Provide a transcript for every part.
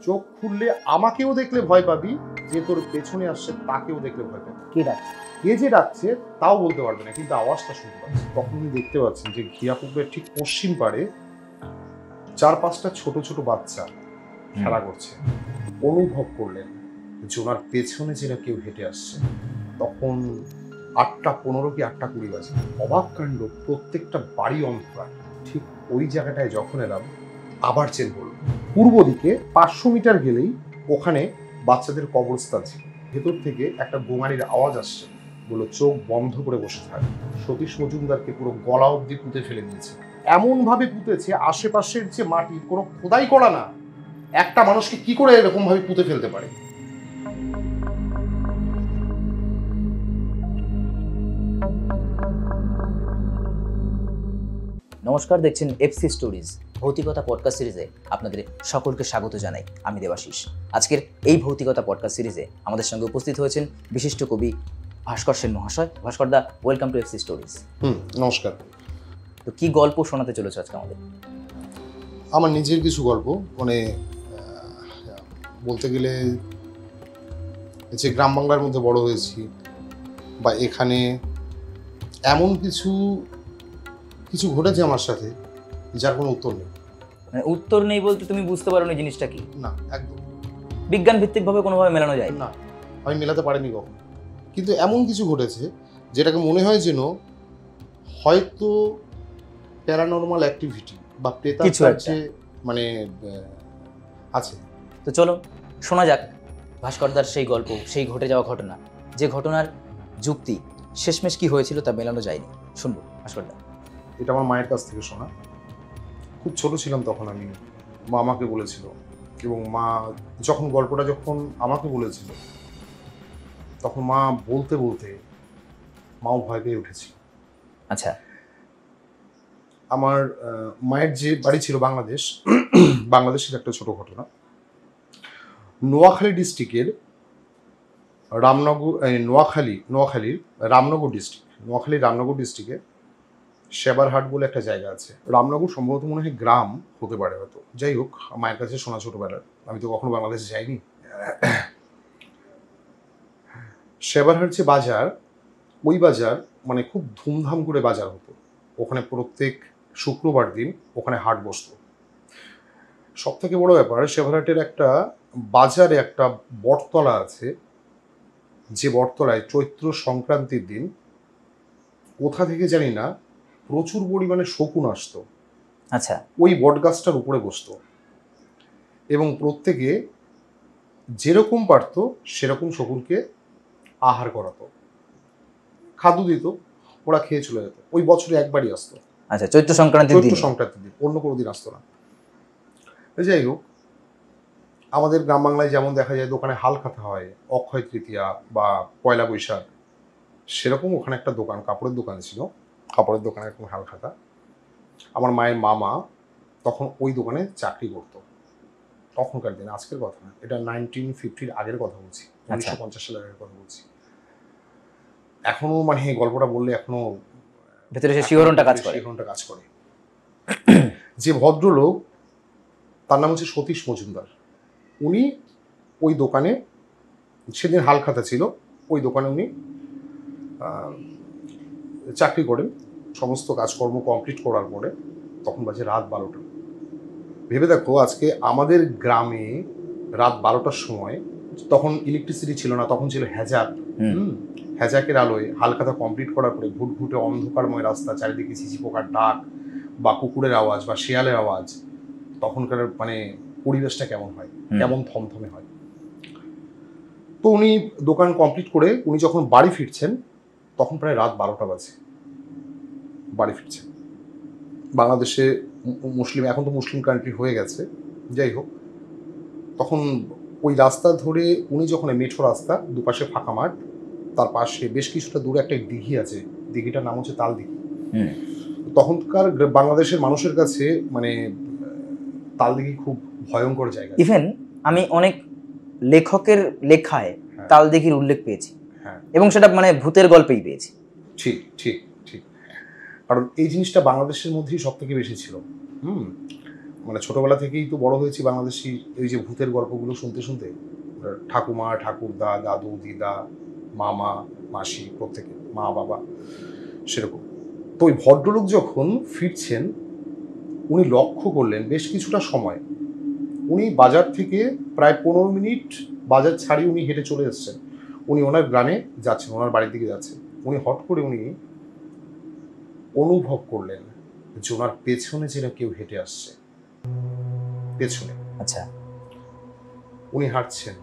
চোখ খুললে আমাকেও দেখলে ভয় পাবি, যে তোর পেছনে আসছে তাকেও দেখলে ভয় পাবি। কে ডাকছে? কে যে ডাকছে তাও বলতে পারবে না, কিন্তু আওয়াজটা শুনতে পাচ্ছি। তখন উনি দেখতে পাচ্ছেন যে ঘিয়া পুকুরের ঠিক পশ্চিম পাড়ে 4-5টা ছোট ছোট বাচ্চা খেলা করছে। অনুভব করলেন যে ওনার পেছনে যেন কেউ হেঁটে আসছে। তখন 8:15 কি 8:20 বাজে। অবাক কাণ্ড, প্রত্যেকটা বাড়ি অন্ধকার। ঠিক ওই জায়গাটায় যখন এলাম, আবার চেন হলো। পূর্ব দিকে 500 মিটার গেলেই ওখানে বাচ্চাদের কবরস্থান ছিল। ভেতর থেকে একটা গোঙানির আওয়াজ আসছে, বললো চোখ বন্ধ করে বসে থাক। সতীশ মজুমদারকে পুরো গলা অবধি পুঁতে ফেলে দিয়েছে। এমন ভাবে পুঁতেছে, আশেপাশের যে মাটি কোনো খোদাই করা না, একটা মানুষকে কি করে এরকম ভাবে পুঁতে ফেলতে পারে? নমস্কার, দেখছেন এফসি স্টোরিজ ভৌতিকতা পডকাস্ট সিরিজে আপনাদের সকলকে স্বাগত জানাই। আমি দেবাশিস। আজকের এই ভৌতিকতা পডকাস্ট সিরিজে আমাদের সঙ্গে উপস্থিত হয়েছেন বিশিষ্ট কবি ভাস্কর সেন মহাশয়। ভাস্কর দা, ওয়েলকাম টু এফসি স্টোরিজ। নমস্কার। তো কি গল্প শোনাতে চলেছে আজকে আমাদের? আমার নিজের কিছু গল্প, মানে বলতে গেলে যে গ্রাম বাংলার মধ্যে বড় হয়েছি, বা এখানে এমন কিছু কিছু ঘটেছে আমার সাথে যার কোনো উত্তর নেই। মানে উত্তর নেই বলতে তুমি বুঝতে পারো না জিনিসটা কি? না, একদম বিজ্ঞান ভিত্তিকভাবে কোনোভাবে মেলানো যায় না, আমি মেলাতে পারিনি কখনো। কিন্তু এমন কিছু ঘটেছে যেটাকে মনে হয় যেন হয়তো প্যারানর্মাল অ্যাক্টিভিটি বা প্রেতাত্মার কাছে মানে আছে। তো চলো শোনা যাক ভাস্করদার সেই গল্প, সেই ঘটে যাওয়া ঘটনা, যে ঘটনার যুক্তি শেষমেশ কি হয়েছিল তা মেলানো যায়নি। শুনবো ভাস্করদা। এটা আমার মায়ের কাছ থেকে শোনা। খুব ছোট ছিলাম তখন আমি, মা আমাকে বলেছিল, এবং মা যখন গল্পটা আমাকে বলেছিল, তখন মা বলতে বলতে মাও ভয় পেয়ে উঠেছি। আচ্ছা। আমার মায়ের যে বাড়ি ছিল বাংলাদেশের একটা ছোট ঘটনা। নোয়াখালী ডিস্ট্রিক্টের নোয়াখালীর রামনগর ডিস্ট্রিক্টে সেবারহাট বলে একটা জায়গা আছে। রামনগর সম্ভবত মনে হয় গ্রাম হতে পারে হয়তো। যাই হোক, মায়ের কাছে শোনা ছোটবেলার, আমি তো কখনো বাংলাদেশে যাইনি। সেবারহাট যে বাজার, ওই বাজার মানে খুব ধুমধাম করে বাজার হতো। ওখানে প্রত্যেক শুক্রবার দিন ওখানে হাট বসতো। সব থেকে বড় ব্যাপার, সেবারহাটের একটা বাজারে একটা বটতলা আছে, যে বটতলায় চৈত্র সংক্রান্তির দিন কোথা থেকে জানি না প্রচুর পরিমাণে শকুন আসতো। আচ্ছা। ওই বট গাছটার উপরে বসতো এবং প্রত্যেকে যেরকম পারত সেরকম শকুনকে আহার করাতো, খাদ্য দিত, ওরা খেয়ে চলে যেত। ওই বছরে একবারই আসতো। আচ্ছা, চৈত্র সংক্রান্তির দিন, অন্য কোনো দিন আসতো না। যাই হোক, আমাদের গ্রাম বাংলায় যেমন দেখা যায় দোকানে হাল খাতা হয় অক্ষয় তৃতীয়া বা পয়লা বৈশাখ, সেরকম ওখানে একটা দোকান, কাপড়ের দোকান ছিল। কাপড়ের দোকানে এরকম হাল খাতা। আমার মায়ের মামা তখন ওই দোকানে চাকরি করতো। তখনকার দিন, আজকের কথা না, এটা 1950 আগের কথা বলছি, 1950 সালের আগের কথা বলছি। এখনো মানে এই গল্পটা বললে এখনো ভেতরে সে শিহরণটা কাজ করে। যে ভদ্রলোক, তার নাম হচ্ছে সতীশ মজুমদার। উনি ওই দোকানে, সেদিন হাল খাতা ছিল, ওই দোকানে উনি চাকরি করেন। সমস্ত কাজকর্ম কমপ্লিট করার পরে তখন বাজে রাত 12টা। ভেবে দেখো, আজকে আমাদের গ্রামে রাত 12টার সময়, তখন ইলেকট্রিসিটি ছিল না, তখন ছিল হ্যাজাক। হ্যাজাকের আলোয় হালখাতা কমপ্লিট করার পরে ঘুটঘুটে অন্ধকারময় রাস্তা, চারিদিকে ঝিঝি পোকার ডাক বা কুকুরের আওয়াজ বা শিয়ালের আওয়াজ, তখনকার মানে পরিবেশটা কেমন হয়, কেমন থমথমে হয়। তো উনি দোকান কমপ্লিট করে উনি যখন বাড়ি ফিরছেন, তখন প্রায় রাত 12টা বাজে। বাড়ি ফিরছেন বাংলাদেশে, মুসলিম, এখন তো মুসলিম কান্ট্রি হয়ে গেছে। যাই হোক, তখন ওই রাস্তা ধরে উনি যখন, মেঠো রাস্তা, দুপাশে ফাঁকা মাঠ, তার পাশে বেশ কিছুটা দূরে একটা দিঘি আছে, দিঘিটার নাম হচ্ছে তাল দিঘি। তখনকার বাংলাদেশের মানুষের কাছে মানে তাল দিঘি খুব ভয়ঙ্কর জায়গা। ইভেন আমি অনেক লেখকের লেখায় তাল দিঘির উল্লেখ পেয়েছি, এবং সেটা মানে ভূতের গল্পেই পেয়েছি। ঠিক ঠিক ঠিক, কারণ এই জিনিসটা বাংলাদেশের মধ্যেই সব থেকে বেশি ছিল। মানে ছোটবেলা থেকেই তো বড় হয়েছি বাংলাদেশি এই যে ভূতের গল্পগুলো শুনতে শুনতে, ঠাকুমা, ঠাকুরদা, দাদু, দিদা, মামা, মাসি, প্রত্যেকে, মা বাবা, সেরকম। তো ওই ভদ্রলোক যখন ফিরছেন, উনি লক্ষ্য করলেন বেশ কিছুটা সময় উনি বাজার থেকে প্রায় 15 মিনিট বাজার ছাড়িয়ে উনি হেঁটে চলে এসেছেন। উনি ওনার গ্রামে যাচ্ছেন, ওনার বাড়ির দিকে যাচ্ছেন। উনি হট করে উনি অনুভব করলেন যে ওনার পেছনে যেন কেউ হেঁটে আসছে, পেছনে। আচ্ছা। উনি হাঁটছেন,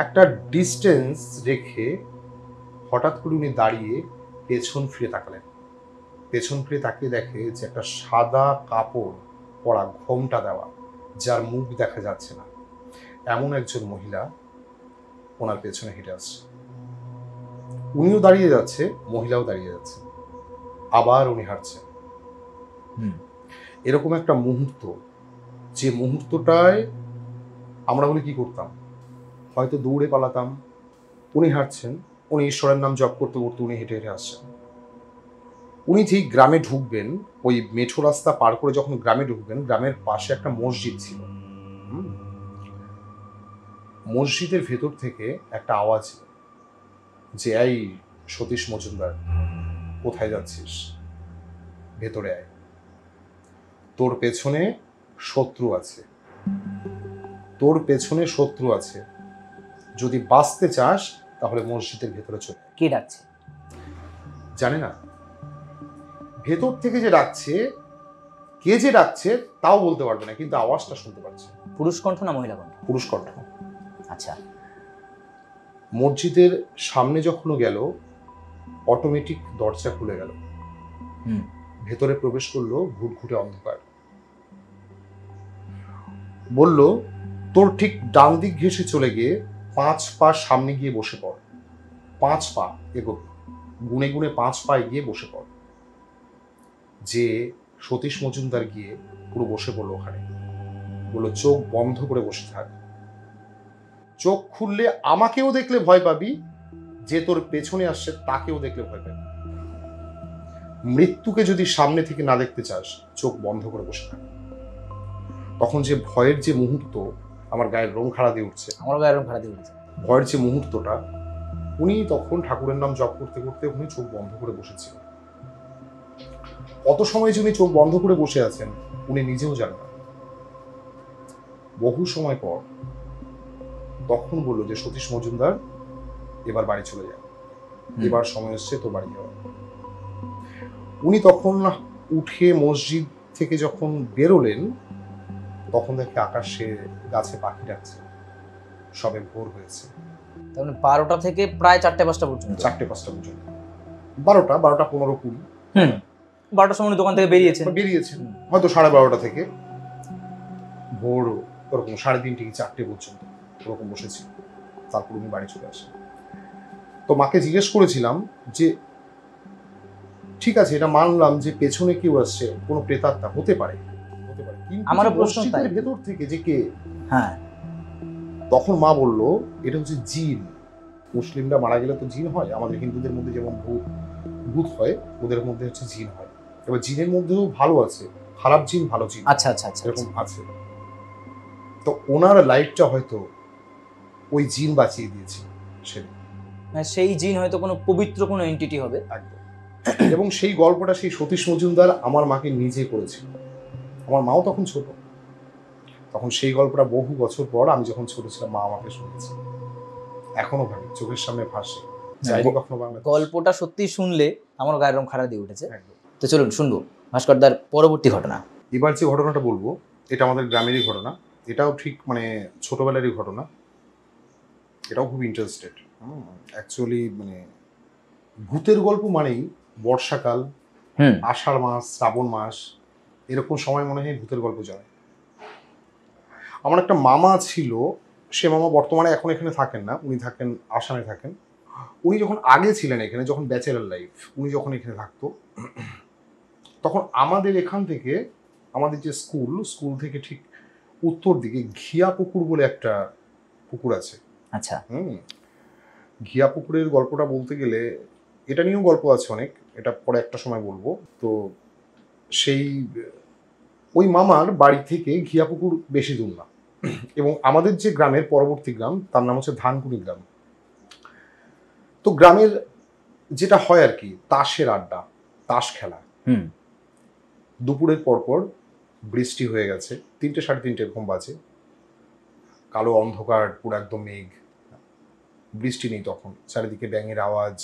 একটা ডিস্টেন্স রেখে হঠাৎ করে উনি দাঁড়িয়ে পেছন ফিরে তাকালেন। পেছন ফিরে তাকিয়ে দেখে যে একটা সাদা কাপড় পরা, ঘোমটা দেওয়া, যার মুখ দেখা যাচ্ছে না, এমন একজন মহিলা ওনার পেছনে হেঁটে আসছে। উনিও দাঁড়িয়ে যাচ্ছে, মহিলাও দাঁড়িয়ে যাচ্ছে, আবার উনি হাঁটছেন। এরকম একটা মুহূর্ত, যে মুহূর্তটায় আমরা বলে কি করতাম, হয়তো দৌড়ে পালাতাম। উনি হাঁটছেন, উনি ঈশ্বরের নাম জপ করতে করতে উনি হেঁটে হেঁটে আসছেন। উনি যেই গ্রামে ঢুকবেন, ওই মেঠো রাস্তা পার করে যখন গ্রামে ঢুকবেন, গ্রামের পাশে একটা মসজিদ ছিল। মসজিদের ভেতর থেকে একটা আওয়াজ, যে এই সতীশ মজুমদার, কোথায় যাচ্ছিস, ভেতরে আয়, তোর পেছনে শত্রু আছে, তোর পেছনে শত্রু আছে, যদি বাঁচতে চাস তাহলে মসজিদের ভেতরে চলে। কে ডাকছে জানে না, ভেতর থেকে যে ডাকছে, কে যে ডাকছে তাও বলতে পারবে না, কিন্তু আওয়াজটা শুনতে পাচ্ছে। পুরুষ কণ্ঠ না মহিলা কণ্ঠ? পুরুষ কণ্ঠ। আচ্ছা। মসজিদের সামনে যখন গেল, অটোমেটিক দরজা খুলে গেল, ভেতরে প্রবেশ করলো ঘুটঘুটে অন্ধকার। বলল, তোর ঠিক ডান দিক ঘেঁষে চলে গিয়ে 5 পা সামনে গিয়ে বসে পড়, 5 পা এগোবি, গুনে গুনে 5 পা এগিয়ে বসে পড়। যে সতীশ মজুমদার গিয়ে পুরো বসে পড়লো ওখানে। বললো, চোখ বন্ধ করে বসে থাক, চোখ খুললে আমাকেও দেখলে ভয় পাবি, যে তোর পেছনে আসছে তাকেও দেখলে ভয় পাবি। মৃত্যুকে যদি সামনে থেকে না দেখতে চাস, চোখ বন্ধ করে বসে থাক। তখন যে ভয়ের যে মুহূর্ত, আমার গায়ের রং খাড়া দিয়ে উঠছে, আমার গায়ের রং খাড়া দিয়ে উঠছে। ভয়ের যে মুহূর্তটা, উনি তখন ঠাকুরের নাম জপ করতে করতে উনি চোখ বন্ধ করে বসেছিলেন। কত সময় যে উনি চোখ বন্ধ করে বসে আছেন উনি নিজেও জানেন না। বহু সময় পর তখন বললো যে, সতীশ মজুমদার, এবার বাড়ি চলে যান, এবার সময় এসছে তো বাড়ি যাওয়ার। উনি তখন উঠে মসজিদ থেকে যখন বেরোলেন, তখন দেখে আকাশে গাছে পাখি ডাকছে, সবে ভোর হয়েছে। তার মানে 12টা থেকে প্রায় 4টে-5টা পর্যন্ত? 4টে-5টা পর্যন্ত। 12টা 15-20। 12টার সময় দোকান থেকে বেরিয়েছেন হয়তো 12:30 থেকে ভোর ওরকম 3:30 কি 4টে পর্যন্ত ওরকম বসেছি। তারপর উনি বাড়ি চলে আসেন। তো মাকে জিজ্ঞেস করেছিলাম যে, ঠিক আছে, এটা মানলাম যে পেছনে কেউ আসছে, কোনো প্রেতাত্মা হতে পারে, কিন্তু আমার প্রশ্ন মসজিদের ভেতর থেকে যে কে? হ্যাঁ। তখন মা বলল, এটা হচ্ছে জিন। মুসলিমরা মারা গেলে তো জিন হয়, আমাদের হিন্দুদের মধ্যে যেমন ভূত হয়, ওদের মধ্যে হচ্ছে জিন হয়। এবার জিনের মধ্যেও ভালো আছে, খারাপ জিন, ভালো জিন। আচ্ছা আচ্ছা আচ্ছা, এরকম আছে। তো ওনার লাইফটা হয়তো ওই জিন বাঁচিয়ে দিয়েছে সেদিন। সেই জিন হয়তো কোনো পবিত্র কোনো এন্টিটি হবে। একদম। এবং সেই গল্পটা সেই সতীশ মজুমদার আমার মাকে নিজে করেছিল। আমার মাও তখন ছোট। তখন সেই গল্পটা বহু বছর পর আমি যখন ছোট ছিলাম, মা আমাকে শুনেছে। এখনো ভাবি, চোখের সামনে ভাসে। যাইনি কখনো বাংলা। গল্পটা সত্যি শুনলে আমার গায়ের রং খাড়া দিয়ে উঠেছে। একদম। তো চলুন শুনবো ভাস্করদার পরবর্তী ঘটনা। এবার যে ঘটনাটা বলবো, এটা আমাদের গ্রামেরই ঘটনা। এটাও ঠিক মানে ছোটবেলারই ঘটনা। এটাও খুব ইন্টারেস্টেড। অ্যাকচুয়ালি মানে ভূতের গল্প মানেই বর্ষাকাল, আষাঢ় মাস, শ্রাবণ মাস, এরকম সময় মনে হয় ভূতের গল্প জমে। আমার একটা মামা ছিল, সে মামা বর্তমানে এখন এখানে থাকেন না, উনি থাকেন আসামে থাকেন। উনি যখন আগে ছিলেন এখানে, যখন ব্যাচেলার লাইফ, উনি যখন এখানে থাকতো, তখন আমাদের এখান থেকে, আমাদের যে স্কুল থেকে ঠিক উত্তর দিকে ঘিয়া পুকুর বলে একটা পুকুর আছে। আচ্ছা। ঘিয়া পুকুরের গল্পটা বলতে গেলে এটা নিয়েও গল্প আছে অনেক, এটা পরে একটা সময় বলবো। তো সেই ওই মামার বাড়ি থেকে ঘিয়াপুকুর বেশি দূর না, এবং আমাদের যে গ্রামের পরবর্তী গ্রাম তার নাম হচ্ছে ধানকুনি গ্রাম। তো গ্রামের যেটা হয় আর কি, তাসের আড্ডা, তাস খেলা। দুপুরের পরপর বৃষ্টি হয়ে গেছে, 3টে 3:30 এরকম বাজে, কালো অন্ধকার, পুরো একদম মেঘ, বৃষ্টি নেই তখন, চারিদিকে ব্যাঙের আওয়াজ।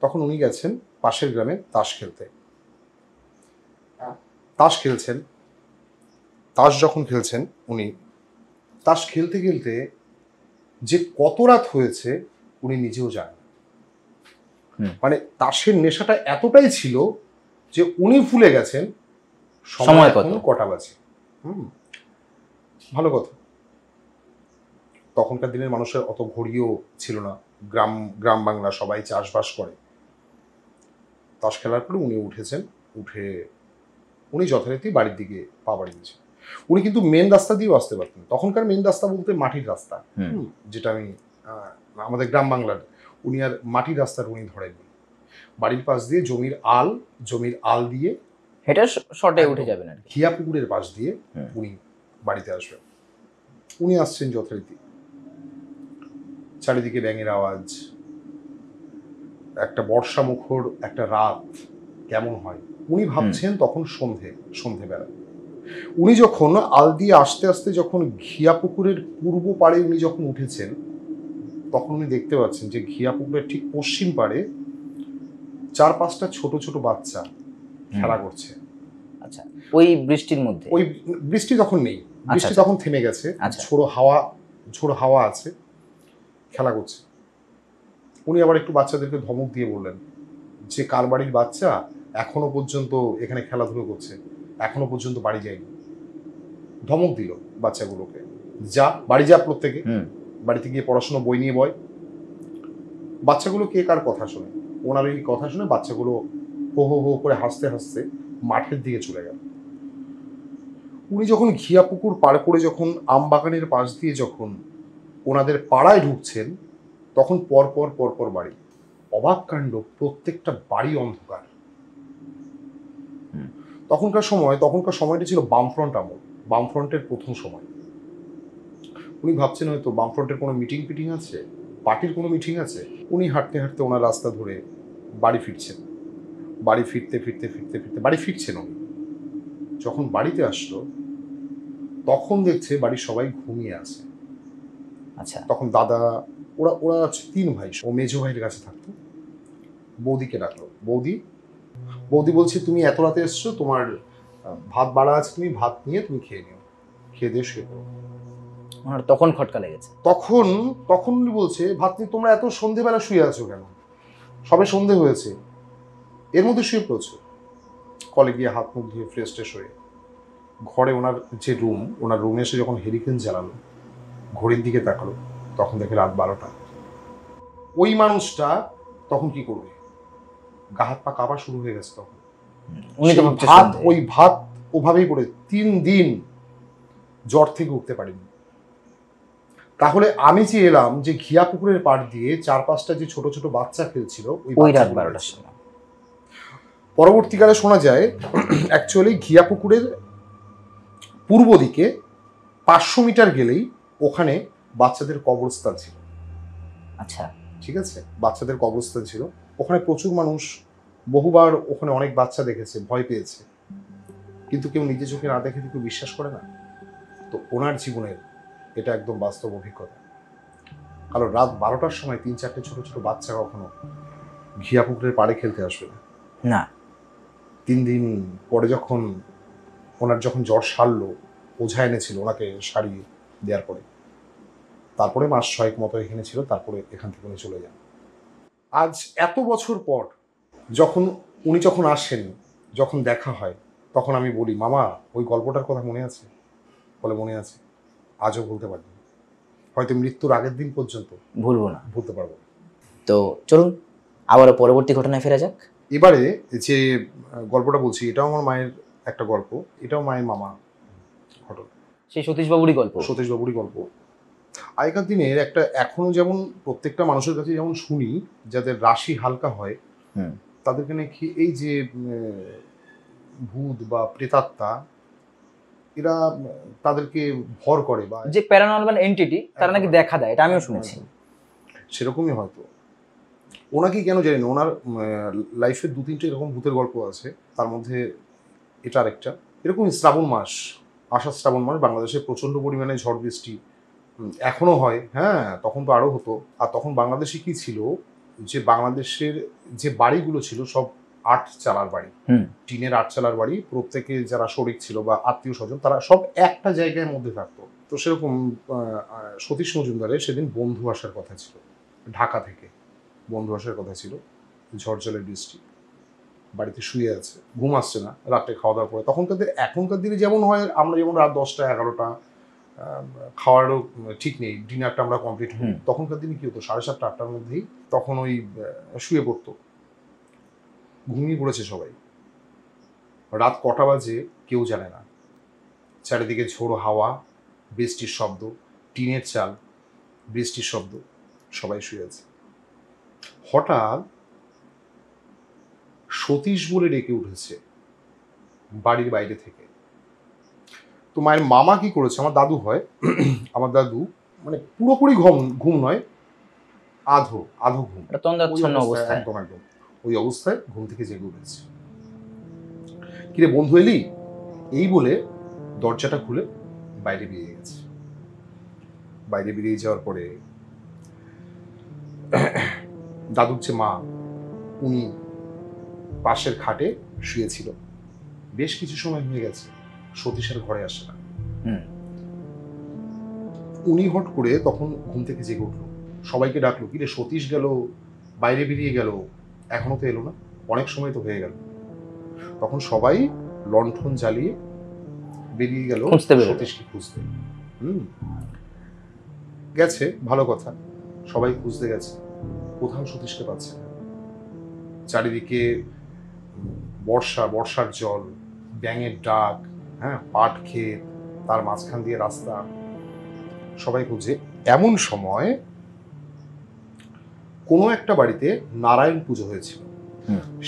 তখন উনি গেছেন পাশের গ্রামে তাস খেলতে। তাস খেলছেন, তাস যখন খেলছেন উনি, তাস খেলতে খেলতে যে কত রাত হয়েছে উনি নিজেও জানেন। মানে তাসের নেশাটা এতটাই ছিল যে উনি ভুলে গেছেন সময় কটা বাজে। ভালো কথা, তখনকার দিনের মানুষের অত ঘড়িও ছিল না, গ্রাম বাংলা সবাই চাষবাস করে। তাস খেলার পরে উনি উঠেছেন, উঠে উনি যথারীতি বাড়ির দিকে পা বাড়িয়েছেন। উনি কিন্তু মেন রাস্তা দিয়েও আসতে পারতেন, তখনকার মেন রাস্তা বলতে মাটির রাস্তা, যেটা আমি আমাদের গ্রাম বাংলার, উনি আর মাটির রাস্তার উনি ধরেননি। বাড়ির পাশ দিয়ে জমির আল দিয়ে এটা শর্টে উঠে যাবেন আর ঘিয়াপুকুরের পাশ দিয়ে উনি বাড়িতে আসবেন। উনি আসছেন যথারীতি, চারিদিকে ব্যাঙের আওয়াজ, একটা বর্ষা মুখর একটা রাত কেমন হয়। উনি ভাবছেন তখন সন্ধেবেলা। উনি যখন আল দিয়ে আস্তে আস্তে যখন ঘিয়াপুকুরের পূর্ব পাড়ে উনি যখন উঠেছেন, তখন উনি দেখতে পাচ্ছেন যে ঘিয়াপুকুরের ঠিক পশ্চিম পাড়ে 4-5টা ছোট ছোট বাচ্চা খেলা করছে। আচ্ছা, ওই বৃষ্টির মধ্যে? ওই বৃষ্টি তখন নেই, বৃষ্টি তখন থেমে গেছে, ঝোড়ো হাওয়া আছে, খেলা করছে। উনি আবার একটু বাচ্চাদেরকে ধমক দিয়ে বললেন যে কার বাড়ির বাচ্চা এখনো পর্যন্ত এখানে খেলাধুলো করছে, এখনো পর্যন্ত বাড়ি যায়নি। ধমক দিল বাচ্চাগুলোকে, বাড়ি যা, প্রত্যেকে বাড়িতে গিয়ে পড়াশোনা বই নিয়ে বয়। বাচ্চাগুলো কে কার কথা শোনে, ওনার এই কথা শুনে বাচ্চাগুলো হো হো হো করে হাসতে হাসতে মাঠের দিকে চলে গেল। উনি যখন ঘিয়াপুকুর পার করে যখন আম বাগানের পাশ দিয়ে যখন ওনাদের পাড়ায় ঢুকছেন, তখন পরপর বাড়ি। অবাক কাণ্ড, প্রত্যেকটা বাড়ি অন্ধকার। তখনকার সময়টা ছিল বামফ্রন্ট আমল, বামফ্রন্টের প্রথম সময়। উনি ভাবছেন হয়তো বামফ্রন্টের কোনো মিটিং আছে, পার্টির কোনো মিটিং আছে। উনি হাঁটতে হাঁটতে ওনার রাস্তা ধরে বাড়ি ফিরছেন। বাড়ি ফিরতে বাড়ি ফিরছেন উনি। যখন বাড়িতে আসলো তখন দেখছে বাড়ির সবাই ঘুমিয়ে আছে। আচ্ছা, তখন দাদা, ওরা 3 ভাই, ও মেজো ভাইয়ের কাছে থাকতো। বৌদিকে ডাকলো, বৌদি বলছে তুমি এত রাতে এসছো, তোমার ভাত বাড়া আছে, তুমি ভাত নিয়ে তুমি খেয়ে নিও, খেয়ে দিয়ে শুয়ে পড়ো। তখন খটকা লেগেছে। তখন উনি বলছে ভাত নিয়ে তোমরা এত সন্ধেবেলা শুয়ে আছো কেন, সবে সন্ধে হয়েছে, এর মধ্যে শুয়ে পড়েছো। কলে গিয়ে হাত মুখ ধুয়ে ফ্রেশ হয়ে ঘরে ওনার যে রুম, ওনার রুমে এসে যখন হেরিকেন জ্বালালো, ঘড়ির দিকে তাকালো, তখন দেখে রাত 12টা। ওই মানুষটা তখন কি করবে, গা হাত পা কাঁপা শুরু হয়ে গেছে। তখন ওই ভাত ওভাবেই পড়ে 3 দিন জ্বর থেকে উঠতে পারিনি। তাহলে আমি যে এলাম যে ঘিয়াপুকুরের পাড় দিয়ে 4-5টা যে ছোট ছোট বাচ্চা খেলছিল ওই রাত 12টার সময়। পরবর্তীকালে শোনা যায় অ্যাকচুয়ালি ঘিয়াপুকুরের পূর্ব দিকে 500 মিটার গেলেই ওখানে বাচ্চাদের কবরস্থান ছিল। আচ্ছা, ঠিক আছে, বাচ্চাদের কবরস্থান ছিল ওখানে। প্রচুর মানুষ বহুবার ওখানে অনেক বাচ্চা দেখেছে, ভয় পেয়েছে, কিন্তু কেউ নিজে চোখে না দেখে কেউ বিশ্বাস করে না। তো ওনার জীবনের এটা একদম বাস্তব অভিজ্ঞতা। কারণ রাত 12টার সময় 3-4টে ছোট ছোট বাচ্চা কখনো ঘিয়াপুকুরের পাড়ে খেলতে আসবে না। 3 দিন পরে যখন ওনার জ্বর সারলো, ওঝা এনেছিল ওনাকে সারিয়ে দেওয়ার পরে, তারপরে মাস 6 মতো এখানে ছিল, তারপরে এখান থেকে উনি চলে যান। আজ এত বছর পর উনি যখন আসেন, যখন দেখা হয়, তখন আমি বলি মামা ওই গল্পটার কথা মনে আছে? বলে মনে আছে, আজও বলতে পারিনি, হয়তো মৃত্যুর আগের দিন পর্যন্ত ভুলতে পারবো না। তো চলুন আবারও পরবর্তী ঘটনায় ফেরা যাক। এবারে যে গল্পটা বলছি, এটাও আমার মায়ের একটা গল্প, এটাও মায়ের মামা ঘটনা, সেই সতীশবাবুরই গল্প। আগেকার দিনের একটা, এখনো যেমন প্রত্যেকটা মানুষের কাছে যেমন শুনি, যাদের রাশি হালকা হয় তাদেরকে নাকি এই যে ভূত বা প্রেতাত্মা এরা তাদেরকে ভর করে বা যে প্যারানর্মাল এন্টিটি তারা নাকি দেখা দেয়, এটা আমিও শুনেছি। সেরকমই হয়তো। ওনাকে কেন জানি না, ওনার লাইফে 2-3টে এরকম ভূতের গল্প আছে, তার মধ্যে এটা আরেকটা। এরকমই শ্রাবণ মাস, আষাঢ় শ্রাবণ মাস বাংলাদেশে প্রচণ্ড পরিমাণে ঝড় বৃষ্টি এখনো হয়। হ্যাঁ, তখন তো আরও হতো। আর তখন বাংলাদেশে কি ছিল, যে বাংলাদেশের যে বাড়িগুলো ছিল সব 8 চালার বাড়ি, টিনের 8 চালার বাড়ি। প্রত্যেকে যারা শরিক ছিল বা আত্মীয় স্বজন তারা সব একটা জায়গার মধ্যে থাকতো। তো সেরকম সতীশ মজুমদারের সেদিন বন্ধু আসার কথা ছিল, ঢাকা থেকে বন্ধু আসার কথা ছিল। ঝড় জলের বৃষ্টি, বাড়িতে শুয়ে আছে, ঘুম আসছে না রাত্রে খাওয়া দাওয়ার পরে। এখনকার দিনে যেমন হয়, আমরা যেমন রাত 10টা 11টা খাওয়ারও ঠিক নেই, ডিনারটা আমরা কমপ্লিট করি। তখনকার দিনে কি হতো, 7:30 8টার মধ্যেই তখন ওই শুয়ে পড়তো, ঘুমিয়ে পড়েছে সবাই। রাত কটা বাজে কেউ জানে না। চারিদিকে ঝোড়ো হাওয়া, বৃষ্টির শব্দ, টিনের চাল, বৃষ্টির শব্দ, সবাই শুয়ে আছে। হঠাৎ সতীশ বলে ডেকে উঠেছে বাড়ির বাইরে থেকে। তো মায়ের মামা কি করেছে, আমার দাদু হয়, আমার দাদু মানে পুরোপুরি ঘুম নয়, আধো ঘুম, একদম ওই অবস্থায় ঘুম থেকে জেগে উঠেছে। কিরে বন্ধু এলি, এই বলে দরজাটা খুলে বাইরে বেরিয়ে গেছে। বাইরে বেরিয়ে যাওয়ার পরে দাদুর যে মা, উনি পাশের খাটে শুয়েছিল। বেশ কিছু সময় হয়ে গেছে সতীশের ঘরে আসে না। উনি হট করে তখন ঘুম থেকে জেগে উঠলো, সবাইকে ডাকলো, কিরে সতীশ গেল, বাইরে বেরিয়ে গেল, এখনো তো এলো না, অনেক সময় তো হয়ে গেল। তখন সবাই লণ্ঠন জ্বালিয়ে বেরিয়ে গেল সতীশকে খুঁজতে। গেছে, ভালো কথা, সবাই খুঁজতে গেছে, কোথাও সতীশকে পাচ্ছে না। চারিদিকে বর্ষার জল, ব্যাঙের ডাক, হ্যাঁ, পাট ক্ষেত, তার মাঝখান দিয়ে রাস্তা, সবাই খুঁজে। এমন সময় কোনো একটা বাড়িতে নারায়ণ পুজো হয়েছিল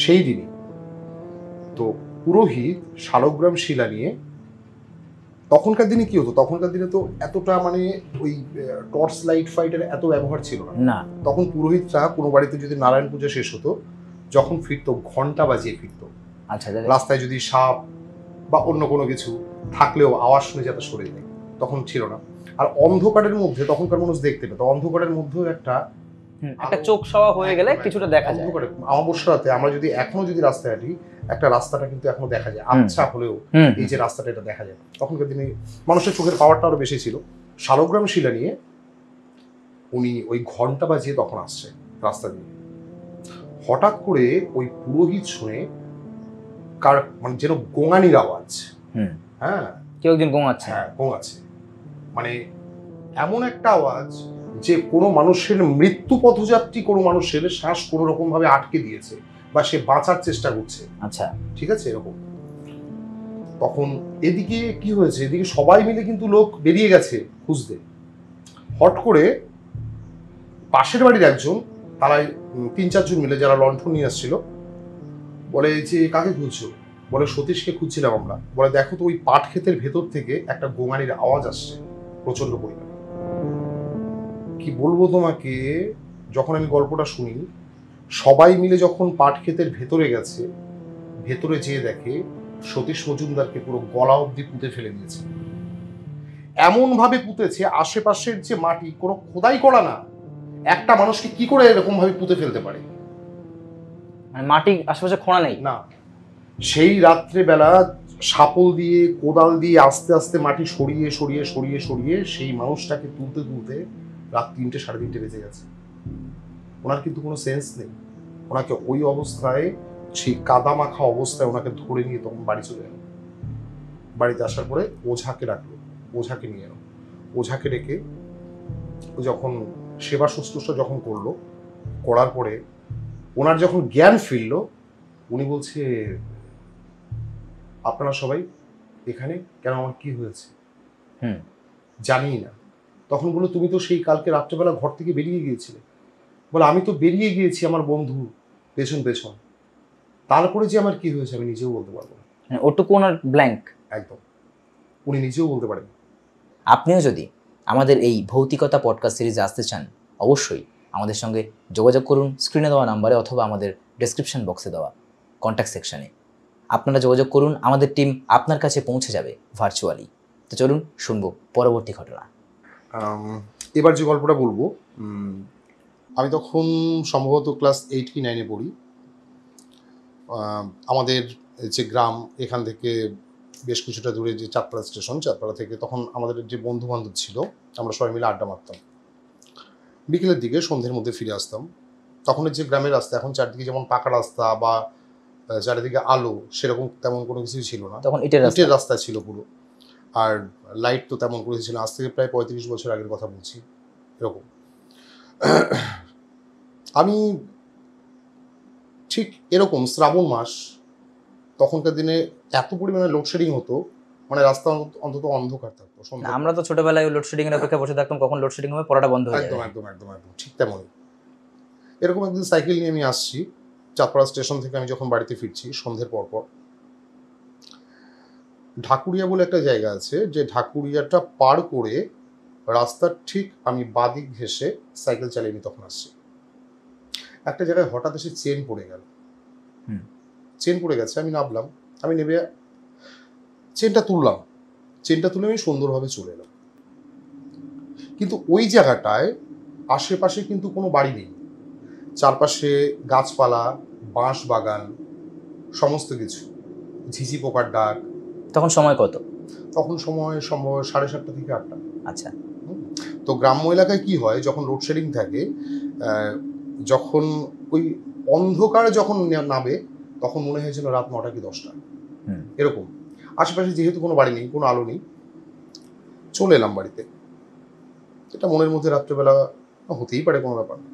সেই দিনই। তো পুরোহিত শালগ্রাম শিলা নিয়ে, তখনকার দিনে কি হতো, তখনকার দিনে তো এতটা মানে ওই টর্চ লাইট ফাইটের এত ব্যবহার ছিল না। তখন পুরোহিতরা কোনো বাড়িতে যদি নারায়ণ পূজা শেষ হতো, যখন ফিরতো ঘন্টা বাজিয়ে ফিরতো। আচ্ছা, রাস্তায় যদি সাপ বা অন্য কোনো কিছু থাকলেও আওয়াজ শুনে যাতে সরে যায়, তখন ছিল না। আর অন্ধকারের মধ্যে তখনকার মানুষ দেখতে পেত, অন্ধকারের মধ্যেও একটা চোখ সওয়া হয়ে গেলে কিছুটা দেখা যায়। অন্ধকারে অমাবস্যা রাতে আমরা যদি এখনো যদি রাস্তায় হাঁটি, একটা রাস্তাটা কিন্তু এখনো দেখা যায়, আচ্ছা হলেও এই যে রাস্তাটা, এটা দেখা যায়। তখনকার দিনে মানুষের চোখের পাওয়ারটা আরো বেশি ছিল। শালগ্রাম শিলা নিয়ে উনি ওই ঘন্টা বাজিয়ে তখন আসছে রাস্তা দিয়ে। হঠাৎ করে ওই পুরোহিত শুনে কার মানে যেন গোঙানির আওয়াজ, হ্যাঁ, কেউ একজন গোঙাচ্ছে, হ্যাঁ গোঙাচ্ছে, মানে এমন একটা আওয়াজ যে কোনো মানুষের মৃত্যু পথযাত্রী কোনো মানুষের শ্বাস কোনো রকম ভাবে আটকে দিয়েছে বা সে বাঁচার চেষ্টা করছে। আচ্ছা, ঠিক আছে, এরকম। তখন এদিকে কি হয়েছে, এদিকে সবাই মিলে কিন্তু লোক বেরিয়ে গেছে খুঁজতে। হট করে পাশের বাড়ির একজন, তারা 3-4 জন মিলে যারা লণ্ঠন নিয়ে আসছিল, বলে যে কাকে খুঁজছো? বলে সতীশকে খুঁজছিলাম আমরা। বলে দেখো তো ওই পাট ক্ষেতের ভেতর থেকে একটা গোঙানির আওয়াজ আসছে প্রচন্ড পরিমাণে। কি বলবো তোমাকে, যখন আমি গল্পটা শুনি, সবাই মিলে যখন পাট ক্ষেতের ভেতরে গেছে, ভেতরে যেয়ে দেখে সতীশ মজুমদারকে পুরো গলা অবধি পুঁতে ফেলে দিয়েছে। এমন ভাবে পুঁতেছে, আশেপাশের যে মাটি কোনো খোদাই করা না, একটা মানুষকে কি করে এরকম ভাবে পুঁতে ফেলতে পারে? মানে মাটি আশেপাশে খোঁড়া নেই না। সেই রাত্রে বেলা শাপল দিয়ে কোদাল দিয়ে আস্তে আস্তে মাটি সরিয়ে সরিয়ে সরিয়ে সরিয়ে সেই মানুষটাকে তুলতে তুলতে রাত 3টে 3:30 বেজে গেছে। ওনার কিন্তু কোনো সেন্স নেই। ওনাকে ওই অবস্থায়, সেই কাদা মাখা অবস্থায় ওনাকে ধরে নিয়ে তখন বাড়ি চলে গেল। বাড়িতে আসার পরে ওঝাকে ডাকলো, ওঝাকে নিয়ে এলো। ওঝাকে ডেকে যখন সেবা শুশ্রূষা যখন করলো, করার পরে ওনার যখন জ্ঞান ফিরল, উনি বলছে, আপনারা সবাই এখানে কেন, আমার কি হয়েছে? জানি না। তখন বললো, তুমি তো সেই কালকে রাত্রেবেলা ঘর থেকে বেরিয়ে গিয়েছিলে। বলে আমি তো বেরিয়ে গিয়েছি আমার বন্ধু পেছন পেছন, তারপরে যে আমার কি হয়েছে আমি নিজেও বলতে পারবো না। ওটুকু ওনার ব্ল্যাঙ্ক। একদম, উনি নিজেও বলতে পারেন। আপনিও যদি আমাদের এই ভৌতিকতা পডকাস্ট সিরিজে আসতে চান, অবশ্যই আমাদের সঙ্গে যোগাযোগ করুন স্ক্রিনে দেওয়া নাম্বারে অথবা আমাদের ডেসক্রিপশন বক্সে দেওয়া কন্ট্যাক্ট সেকশনে। আপনারা যোগাযোগ করুন, আমাদের টিম আপনার কাছে পৌঁছে যাবে ভার্চুয়ালি। তো চলুন শুনবো পরবর্তী ঘটনা। এবার যে গল্পটা বলবো, আমি তখন সম্ভবত ক্লাস 8 কি 9-এ পড়ি। আমাদের যে গ্রাম, এখান থেকে বেশ কিছুটা দূরে যে চাঁদপাড়া স্টেশন, চাঁদপাড়া থেকে তখন আমাদের যে বন্ধু বান্ধব ছিল, আমরা সবাই মিলে আড্ডা মারতাম। বিকেলের দিকে সন্ধ্যের মধ্যে ফিরে আসতাম। তখনের যে গ্রামের রাস্তা, এখন চারদিকে যেমন পাকা রাস্তা বা চারিদিকে আলো, সেরকম তেমন কোনো কিছুই ছিল না। তখন ইটের রাস্তা ছিল পুরো, আর লাইট তো তেমন করে ছিল। আজ থেকে প্রায় 35 বছর আগের কথা বলছি, এরকম। আমি ঠিক এরকম শ্রাবণ মাস, তখনকার দিনে এত পরিমাণে লোডশেডিং হতো, মানে রাস্তা অন্তত অন্ধকার থাকতো। আমরা তো ছোটবেলায় লোডশেডিং এর অপেক্ষা বসে থাকতাম কখন লোডশেডিং হবে, পড়াটা বন্ধ হয়ে যাবে। একদম একদম একদম একদম ঠিক তেমনই। এরকম একদিন সাইকেল নিয়ে আমি আসছি চাঁদপাড়া স্টেশন থেকে। আমি যখন বাড়িতে ফিরছি সন্ধ্যের পর, ঢাকুরিয়া বলে একটা জায়গা আছে, যে ঢাকুরিয়াটা পার করে রাস্তার ঠিক আমি বাদিক ঘেঁষে সাইকেল চালিয়ে আমি তখন আসছি। একটা জায়গায় হঠাৎ এসে চেন পড়ে গেল। চেন পড়ে গেছে, আমি নামলাম, আমি নেমে চেনটা তুললাম। চেনটা তুলে আমি সুন্দরভাবে চলে এলাম। কিন্তু ওই জায়গাটায় আশেপাশে কিন্তু কোনো বাড়ি নেই, চারপাশে গাছপালা, বাঁশ বাগান, সমস্ত কিছু, ঝিঝি পোকার ডাক। তখন সময় কত? তখন সময় সম্ভব 7:30 থেকে 8টা। আচ্ছা। তো গ্রাম্য এলাকায় কি হয়, যখন লোডশেডিং থাকে, যখন ওই অন্ধকার যখন নামে, তখন মনে হয় যেন রাত 9টা কি 10টা, এরকম। আশেপাশে যেহেতু কোনো বাড়ি নেই, কোনো আলো নেই, চলে এলাম বাড়িতে। এটা মনের মধ্যে রাত্রেবেলা হতেই পারে, কোনো ব্যাপার না।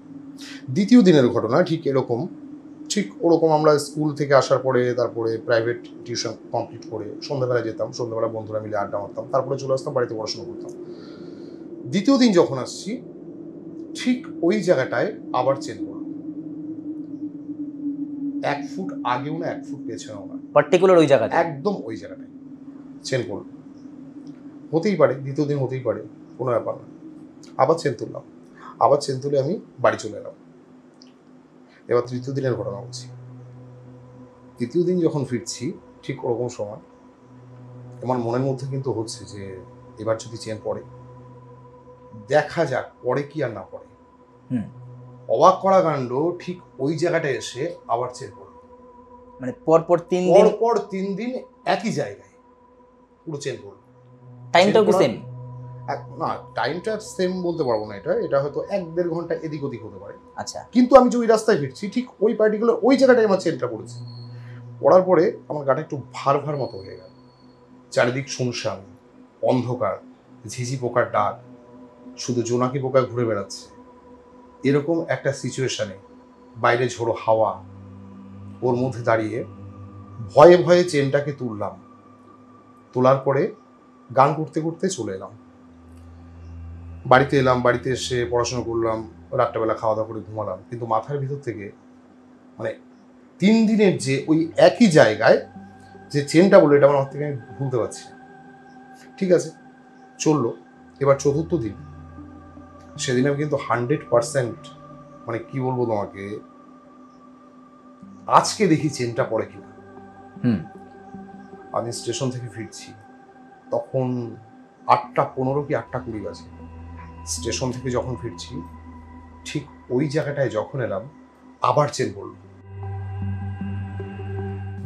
দ্বিতীয় দিনের ঘটনা ঠিক এরকম, ঠিক ওরকম। আমরা স্কুল থেকে আসার পরে, তারপরে প্রাইভেট টিউশন কমপ্লিট করে সন্ধ্যাবেলা যেতাম, সন্ধ্যাবেলা বন্ধুরা মিলে আড্ডা মারতাম, তারপরে চলে আসতাম বাড়িতে পড়াশোনা করতাম। দ্বিতীয় দিন যখন আসছি, ঠিক ওই জায়গাটায় আবার চেন পড়ল। 1 ফুট আগেও না, 1 ফুট পেছনেও না, পার্টিকুলার ওই জায়গাটা, একদম ওই জায়গাটায় চেন পড়ল। হতেই পারে দ্বিতীয় দিন, হতেই পারে, কোনো ব্যাপার না। আবার চেন তুললাম, আবার চেন তুলে আমি বাড়ি চলে এলাম। এবার তৃতীয় দিনের ঘটনা বলছি। তৃতীয় দিন যখন ফিরছি, ঠিক ওরকম সময় আমার মনের মধ্যে কিন্তু হচ্ছে যে এবার যদি চেন পড়ে, দেখা যাক পড়ে কি আর না পড়ে। অবাক করা কাণ্ড, ঠিক ওই জায়গাটায় এসে আবার চেন পড়ল। মানে পরপর 3 দিন একই জায়গায় পুরো চেন পড়ল। টাইমটাও কি সেম? না, টাইমটা সেম বলতে পারবো না। এটা হয়তো 1-1.5 ঘন্টা এদিক ওদিক হতে পারে। আচ্ছা। কিন্তু আমি যে ওই রাস্তায় ফিরছি, ঠিক ওই পার্টিকুলার ওই জায়গাটায় আমার চেনটা পড়েছে। পড়ার পরে আমার গাটা একটু ভার ভার মতো হয়ে গেল। চারিদিক শুনশান, অন্ধকার, ঝিঝি পোকার ডাক, শুধু জোনাকি পোকা ঘুরে বেড়াচ্ছে। এরকম একটা সিচুয়েশনে বাইরে ঝোড়ো হাওয়া, ওর মধ্যে দাঁড়িয়ে ভয়ে ভয়ে চেনটাকে তুললাম। তোলার পরে গান করতে করতে চলে এলাম বাড়িতে। বাড়িতে এসে পড়াশোনা করলাম, রাত্রেবেলা খাওয়া দাওয়া করে ঘুমালাম। কিন্তু মাথার ভিতর থেকে মানে 3 দিনের যে ওই একই জায়গায় যে চেনটা বলে, এটা আমার মাথা থেকে আমি ভুলতে পারছি। ঠিক আছে, চললো। এবার চতুর্থ দিন, সেদিন আমি কিন্তু 100%, মানে কি বলবো তোমাকে, আজকে দেখি চেনটা পড়ে কিনা। আমি স্টেশন থেকে ফিরছি, তখন 8:15 কি 8:20 বাজে। স্টেশন থেকে যখন ফিরছি, ঠিক ওই জায়গাটায় যখন এলাম, আবার চেন পড়ল।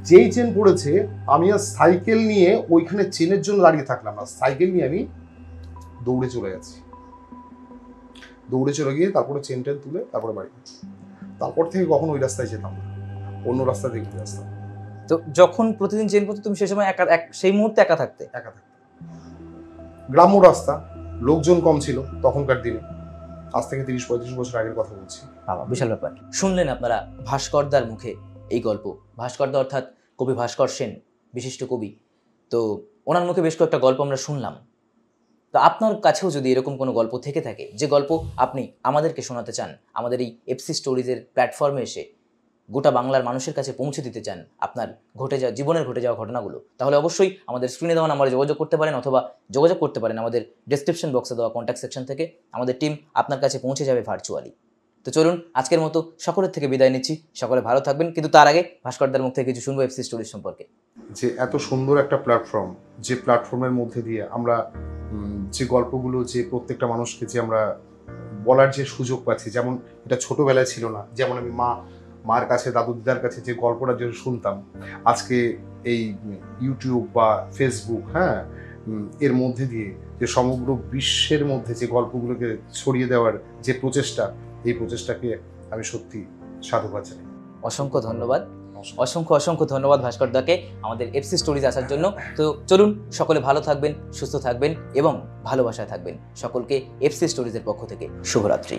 যেই চেন পড়েছে, আমি আর সাইকেল নিয়ে ওইখানে চেনের জন্য দাঁড়িয়ে থাকলাম না, সাইকেল নিয়ে আমি দৌড়ে চলে গেছি। দৌড়ে চলে গিয়ে তারপরে চেনটা তুলে তারপরে বাড়ি। তারপর থেকে কখনো ওই রাস্তায় যেতাম না, অন্য রাস্তা দিয়ে ঘুরে আসতাম। তো যখন প্রতিদিন চেন পড়তো, তুমি সেই সময় সেই মুহূর্তে একা থাকতে? গ্রাম্য রাস্তা, লোকজন কম ছিল তখনকার দিনে, আজ থেকে 30-35 বছর আগের কথা বলছি। বাবা, বিশাল ব্যাপার। শুনলেন আপনারা ভাস্করদার মুখে এই গল্প। ভাস্করদা অর্থাৎ কবি ভাস্কর সেন, বিশিষ্ট কবি। তো ওনার মুখে বেশ কয়েকটা গল্প আমরা শুনলাম। তো আপনার কাছেও যদি এরকম কোনো গল্প থেকে থাকে, যে গল্প আপনি আমাদেরকে শোনাতে চান, আমাদের এই এফসি স্টোরিজের প্ল্যাটফর্মে এসে গোটা বাংলার মানুষের কাছে পৌঁছে দিতে চান আপনার জীবনের ঘটে যাওয়া ঘটনাগুলো, তাহলে অবশ্যই আমাদের স্ক্রিনে দেওয়া নাম্বারে যোগাযোগ করতে পারেন, অথবা যোগাযোগ করতে পারেন আমাদের ডেসক্রিপশন বক্সে দেওয়া কন্ট্যাক্ট সেকশন থেকে। আমাদের টিম আপনার কাছে পৌঁছে যাবে ভার্চুয়ালি। তো চলুন আজকের মতো সকলের থেকে বিদায় নিচ্ছি। সকলে ভালো থাকবেন, কিন্তু তার আগে ভাস্করদার মুখ থেকে কিছু শুনবো এফসি স্টোরিজ সম্পর্কে। যে এত সুন্দর একটা প্ল্যাটফর্ম, যে প্ল্যাটফর্মের মধ্যে দিয়ে আমরা যে গল্পগুলো, যে প্রত্যেকটা মানুষকে যে আমরা বলার যে সুযোগ পাচ্ছি, যেমন এটা ছোটোবেলায় ছিল না, যেমন আমি মার কাছে, দাদু দিদার কাছে যে গল্পটা যে শুনতাম, আজকে এই ইউটিউব বা ফেসবুক, হ্যাঁ, এর মধ্যে দিয়ে যে সমগ্র বিশ্বের মধ্যে যে গল্পগুলোকে ছড়িয়ে দেওয়ার যে প্রচেষ্টা, এই প্রচেষ্টাকে আমি সত্যি সাধুবাদ জানাই। অসংখ্য ধন্যবাদ, অসংখ্য ধন্যবাদ ভাস্করদাকে আমাদের এফসি স্টোরিজ আসার জন্য। তো চলুন সকলে ভালো থাকবেন, সুস্থ থাকবেন এবং ভালোবাসায় থাকবেন। সকলকে এফসি স্টোরিজের পক্ষ থেকে শুভরাত্রি।